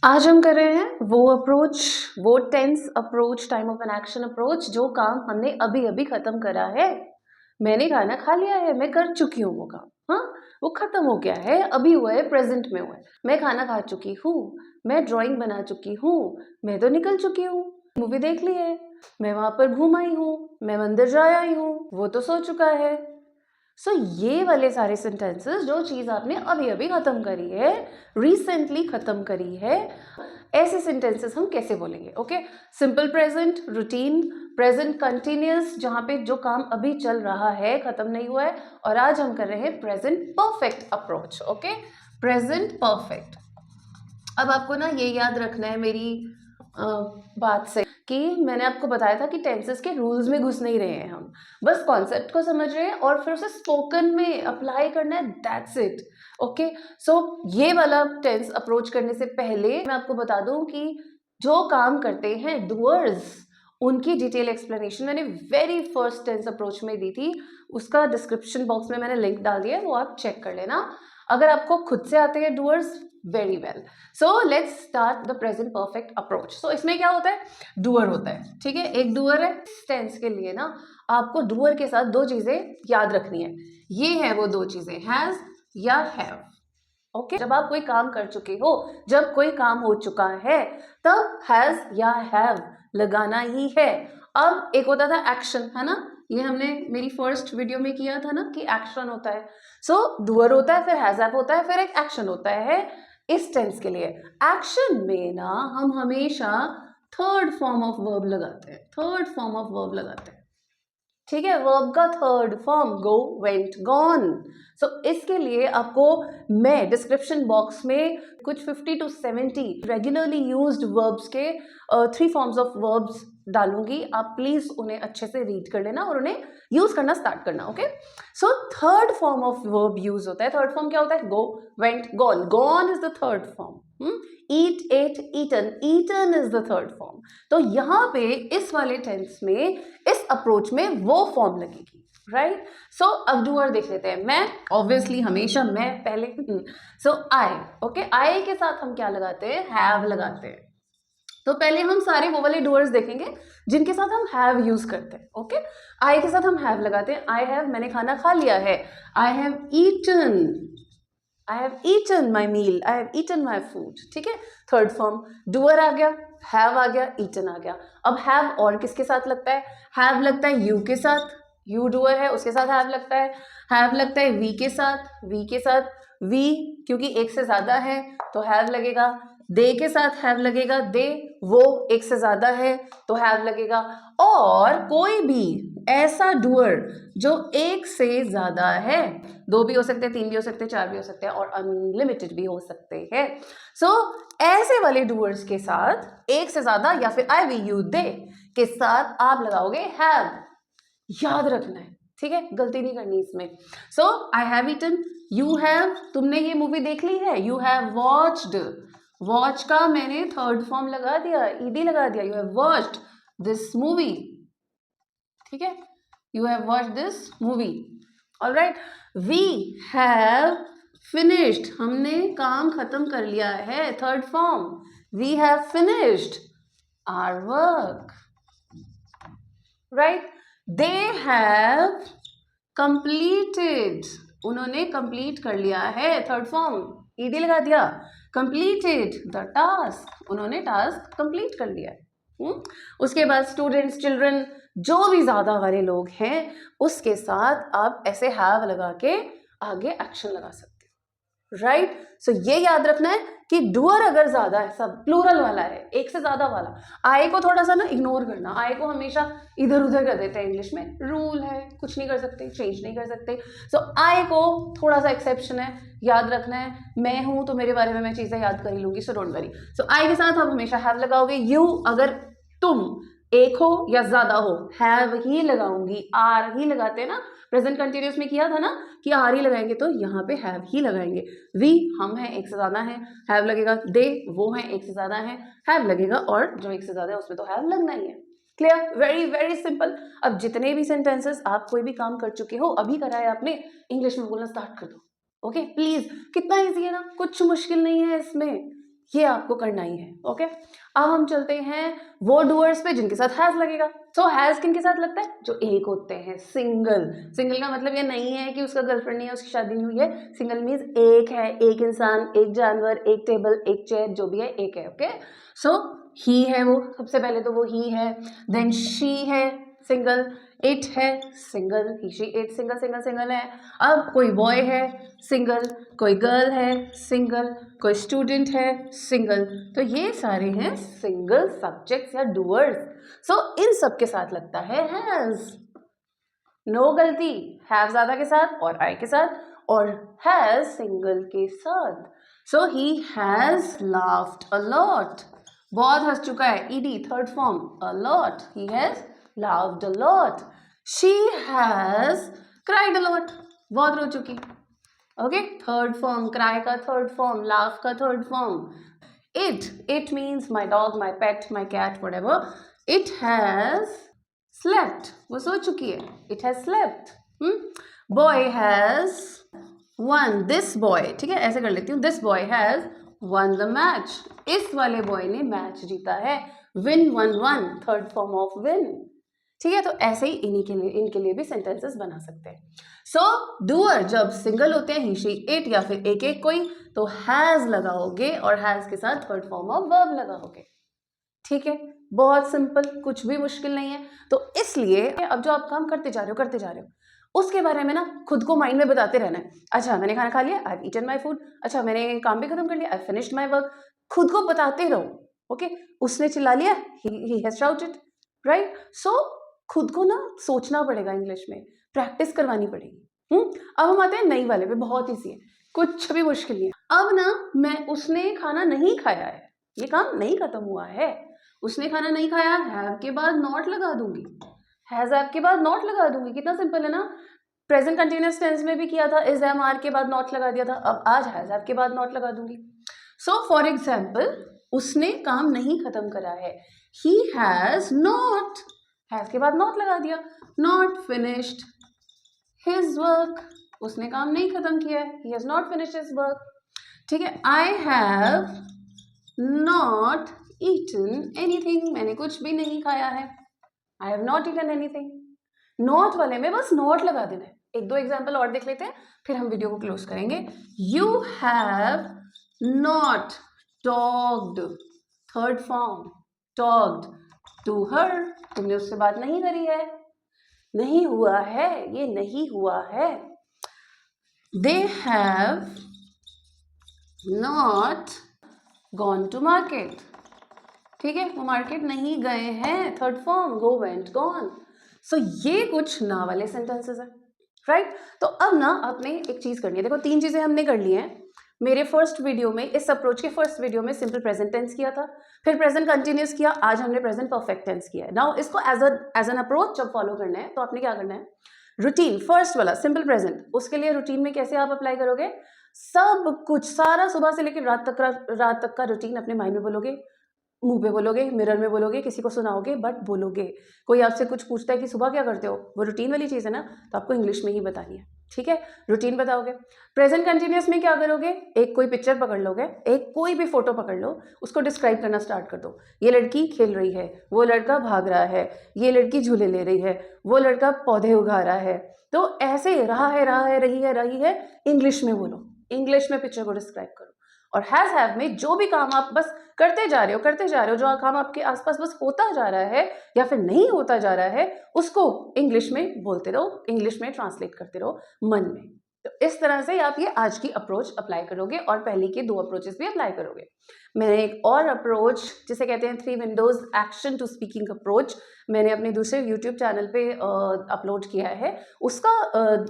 आज हम कर रहे हैं वो tense approach, time of an action approach, जो काम हमने अभी अभी खत्म करा है। मैंने खाना खा लिया है, मैं कर चुकी हूँ वो काम। हाँ, वो खत्म हो गया है, अभी हुआ है, प्रेजेंट में हुआ है। मैं खाना खा चुकी हूँ, मैं ड्राइंग बना चुकी हूँ, मैं तो निकल चुकी हूँ, मूवी देख ली है, मैं वहां पर घूम आई हूँ, मैं मंदिर जा आई हूँ, वो तो सो चुका है। सो ये वाले सारे सेंटेंसेस, जो चीज़ आपने अभी अभी ख़त्म करी है, रिसेंटली ख़त्म करी है, ऐसे सेंटेंसेस हम कैसे बोलेंगे? Okay, simple present, routine, present continuous, जहाँ पे जो काम अभी चल रहा है, ख़त्म नहीं हुआ है। और आज हम कर रहे हैं present perfect approach. Okay, present perfect. अब आपको ना ये याद रखना है मेरी बात से कि मैंने आपको बताया था कि टेंसेस के रूल्स में घुस नहीं रहे हैं हम, बस कॉन्सेप्ट को समझ रहे हैं और फिर उसे स्पोकन में अप्लाई करना है, दैट्स इट। ओके, सो ये वाला टेंस अप्रोच करने से पहले मैं आपको बता दूं कि जो काम करते हैं डूअर्स, उनकी डिटेल एक्सप्लेनेशन मैंने वेरी फर्स्ट टेंस अप्रोच में दी थी। उसका डिस्क्रिप्शन बॉक्स में मैंने लिंक डाल दिया है, वो आप चेक कर लेना अगर आपको खुद से आते हैं doers. Very well, so let's start the present perfect approach. So इसमें क्या होता है? डूअर होता है, ठीक है, एक डूअर है। टेंस के लिए ना आपको डूअर के साथ दो चीजें याद रखनी है। ये है वो दो चीजें, हैज या हैव। ओके, जब आप कोई काम कर चुके हो, जब कोई काम हो चुका है, तब हैज या हैव लगाना ही है। अब एक होता था एक्शन, है ना, ये हमने मेरी फर्स्ट वीडियो में किया था ना कि एक्शन होता है। सो डूअर होता है, फिर हैज हैव होता है, फिर एक एक्शन होता है। इस टेंस के लिए एक्शन में ना हम हमेशा थर्ड फॉर्म ऑफ वर्ब लगाते हैं, थर्ड फॉर्म ऑफ वर्ब लगाते हैं, ठीक है, वर्ब का third form, go, went, gone. सो इसके लिए आपको मैं डिस्क्रिप्शन बॉक्स में कुछ 50 to 70 रेगुलरली यूज्ड वर्ब्स के 3 फॉर्म्स ऑफ वर्ब्स डालूंगी। आप प्लीज उन्हें अच्छे से रीड कर लेना और उन्हें यूज करना स्टार्ट करना। Okay, so third form of verb use होता है। थर्ड फॉर्म क्या होता है? Go, went, gone. Gone is the third form. Eat, ate, eaten, eaten is the third form. तो यहाँ पे इस वाले टेंस में, इस अप्रोच में वो फॉर्म लगेगी, राइट। सो अब डूअर देख लेते हैं। मैं, ऑब्वियसली हमेशा मैं पहले। सो आई, ओके, आई के साथ हम क्या लगाते हैं? हैव लगाते हैं। तो पहले हम सारे वो वाले डूअर्स देखेंगे जिनके साथ हम हैव यूज करते हैं। ओके, आई के साथ हम हैव लगाते हैं। आई हैव, मैंने खाना खा लिया है। I have eaten, I have eaten my meal, I have eaten my food, ठीक है, थर्ड फॉर्म। डूअर आ गया, हैव आ गया, ईटन आ गया। अब हैव और किसके साथ लगता है? हैव लगता है यू के साथ, यू डूअर है, उसके साथ हैव लगता है। हैव लगता है वी के साथ, वी के साथ, वी क्योंकि एक से ज्यादा है तो हैव लगेगा। दे के साथ हैव लगेगा, दे वो एक से ज्यादा है तो हैव लगेगा। और कोई भी ऐसा डूअर जो एक से ज्यादा है, दो भी हो सकते हैं, तीन भी हो सकते हैं, चार भी हो सकते हैं और अनलिमिटेड भी हो सकते हैं। सो ऐसे वाले डूअर्स के साथ एक से ज्यादा या फिर आई वी यू दे के साथ आप लगाओगे हैव। याद रखना है, ठीक है, गलती नहीं करनी इसमें। So I have eaten, you have, तुमने ये मूवी देख ली है, यू हैव वॉच्ड, वॉच का मैंने थर्ड फॉर्म लगा दिया, ईडी लगा दिया, you have watched this movie, ठीक है, you have watched this movie. Alright, we have finished, हमने काम खत्म कर लिया है, third form, we have finished our work, right. They have completed, उन्होंने कंप्लीट कर लिया है, थर्ड फॉर्म, ईडी लगा दिया, कंप्लीटेड द टास्क, उन्होंने टास्क कंप्लीट कर लिया है। उसके बाद स्टूडेंट्स, चिल्ड्रन, जो भी ज्यादा वाले लोग हैं उसके साथ आप ऐसे हैव लगा के आगे एक्शन लगा सकते हो, राइट। सो ये याद रखना है कि डूअर अगर ज्यादा है, सब प्लूरल वाला है, एक से ज्यादा वाला, आई को थोड़ा सा ना इग्नोर करना, आई को हमेशा इधर उधर कर देते हैं, इंग्लिश में रूल है, कुछ नहीं कर सकते, चेंज नहीं कर सकते। सो आई को थोड़ा सा एक्सेप्शन है, याद रखना है, मैं हूं तो मेरे बारे में मैं चीजें याद कर ही लूंगी, सो डोंट वरी। सो आई के साथ आप हमेशा हैव लगाओगे। यू, अगर तुम एक हो या ज्यादा हो, हैव ही लगाऊंगी, आर ही लगाते हैं ना, प्रेजेंट कंटिन्यूस में किया था ना कि आर ही लगाएंगे, तो यहाँ पे हैव ही लगाएंगे। वी, हम हैं, एक से ज्यादा है, हैव लगेगा। दे, वो हैं, एक से ज्यादा है, हैव लगेगा, और जो एक से ज्यादा है उसमें तो हैव लगना ही है। Clear, very very simple. अब जितने भी सेंटेंसेस आप कोई भी काम कर चुके हो, अभी करा है आपने, इंग्लिश में बोलना स्टार्ट कर दो। ओके प्लीज, कितना इजी है ना, कुछ मुश्किल नहीं है इसमें, ये आपको करना ही है। ओके, अब हम चलते हैं वो डूअर्स पे जिनके साथ हैज लगेगा। सो हैज किन के साथ लगता है? जो एक होते हैं, सिंगल। सिंगल का मतलब ये नहीं है कि उसका गर्लफ्रेंड नहीं है, उसकी शादी नहीं हुई है। सिंगल मीन्स एक है, एक इंसान, एक जानवर, एक टेबल, एक चेयर, जो भी है एक है। ओके, सो ही है वो, सबसे पहले तो वो ही है। देन शी है सिंगल, इट है single, he she it single single single है। अब कोई बॉय है सिंगल, कोई गर्ल है सिंगल, कोई स्टूडेंट है सिंगल। तो ये सारे हैं सिंगल सब्जेक्ट्स या डूअर्स। सो इन सब के साथ लगता है हैज। नो गलती, हैव ज्यादा के साथ और आई के साथ, और हैज सिंगल के साथ। So he has laughed a lot, बहुत हंस चुका है, ED third form, a lot, he has laughed a lot. She has cried a lot, बहुत रो चुकी। ओके, थर्ड फॉर्म, क्राई का थर्ड फॉर्म, लाफ का third form. It means my dog, my pet, my cat, whatever. It has slept, वो सो चुकी है, it has slept. Boy has won, this boy, ठीक है ऐसे कर लेती हूँ, this boy has won the match, इस वाले boy ने मैच जीता है। win, won, won, third form of win, ठीक है। तो ऐसे ही इनके लिए भी सेंटेंसेस बना सकते हैं। सो डूअर जब सिंगल होते हैं, ही शी इट या फिर एक एक कोई, तो हैज लगाओगे और हैज के साथ थर्ड फॉर्म ऑफ वर्ब लगाओगे। ठीक है, बहुत सिंपल, कुछ भी मुश्किल नहीं है। तो इसलिए अब जो आप काम करते जा रहे हो उसके बारे में ना खुद को माइंड में बताते रहना है। अच्छा मैंने खाना खा लिया, I have eaten my food. अच्छा मैंने काम भी खत्म कर लिया, आई फिनिश्ड माय वर्क। खुद को बताते रहो। ओके, उसने चिल्ला लिया, ही हैज शाउटेड, राइट। सो खुद को ना सोचना पड़ेगा, इंग्लिश में प्रैक्टिस करवानी पड़ेगी। अब हम आते हैं नई वाले पे, बहुत ईजी है, कुछ भी मुश्किल नहीं है। अब ना उसने खाना नहीं खाया है, ये काम नहीं खत्म हुआ है। उसने खाना नहीं खाया, हैव के बाद नॉट लगा दूंगी, हैज हैव के बाद नॉट लगा दूंगी। कितना सिंपल है ना। प्रेजेंट कंटिन्यूअस टेंस में भी किया था, इज एम आर के बाद नॉट लगा दिया था, अब आज हैज हैव के बाद नॉट लगा दूंगी। सो फॉर एग्जाम्पल, उसने काम नहीं खत्म करा है, ही हैज नॉट, हैज के बाद नॉट लगा दिया, नॉट फिनिश्ड हिज वर्क, उसने काम नहीं खत्म किया है, he has not finished his work. ठीक है, I have not eaten anything, मैंने कुछ भी नहीं खाया है, I have not eaten anything. Not वाले में बस नॉट लगा देना है। एक दो एग्जाम्पल और देख लेते हैं, फिर हम वीडियो को क्लोज करेंगे। You have not talked, third form, talked to her, तुमने उससे बात नहीं करी है, नहीं हुआ है, ये नहीं हुआ है। They have not gone to market, ठीक है, वो मार्केट नहीं गए हैं, third form, go, went, gone. So ये कुछ ना वाले सेंटेंसेस है, राइट। तो अब ना आपने एक चीज करनी है, देखो 3 चीजें हमने कर ली हैं। मेरे फर्स्ट वीडियो में, इस अप्रोच के फर्स्ट वीडियो में सिंपल प्रेजेंट टेंस किया था, फिर प्रेजेंट कंटिन्यूस किया, आज हमने प्रेजेंट परफेक्ट टेंस किया है। नाउ इसको एज एन अप्रोच जब फॉलो करना है तो आपने क्या करना है, रूटीन फर्स्ट वाला सिंपल प्रेजेंट, उसके लिए रूटीन में कैसे आप अप्लाई करोगे, सब कुछ सारा सुबह से लेकर रात तक का रूटीन अपने माइंड में बोलोगे, मुंह पे बोलोगे, मिरर में बोलोगे, किसी को सुनाओगे, बट बोलोगे। कोई आपसे कुछ पूछता है कि सुबह क्या करते हो, वो रूटीन वाली चीज़ है ना, तो आपको इंग्लिश में ही बतानी है, ठीक है, रूटीन बताओगे। प्रेजेंट कंटिन्यूअस में क्या करोगे, एक कोई पिक्चर पकड़ लोगे, एक कोई भी फोटो पकड़ लो, उसको डिस्क्राइब करना स्टार्ट कर दो। ये लड़की खेल रही है, वो लड़का भाग रहा है, ये लड़की झूले ले रही है, वो लड़का पौधे उगा रहा है। तो ऐसे रहा है, रही है, इंग्लिश में बोलो, इंग्लिश में पिक्चर को डिस्क्राइब करो। और हैज हैव में जो भी काम आप बस करते जा रहे हो, जो काम आपके आसपास बस होता जा रहा है या फिर नहीं होता जा रहा है, उसको इंग्लिश में बोलते रहो, इंग्लिश में ट्रांसलेट करते रहो मन में। तो इस तरह से आप ये आज की अप्रोच अप्लाई करोगे और पहले के 2 अप्रोचेस भी अप्लाई करोगे। मैंने एक और अप्रोच जिसे कहते हैं 3 windows action to speaking approach, मैंने अपने दूसरे यूट्यूब चैनल पे अपलोड किया है, उसका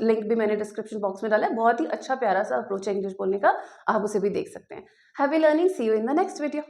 लिंक भी मैंने डिस्क्रिप्शन बॉक्स में डाला है। बहुत ही अच्छा प्यारा सा अप्रोच है इंग्लिश बोलने का, आप उसे भी देख सकते हैं। Happy learning, see you in the next video.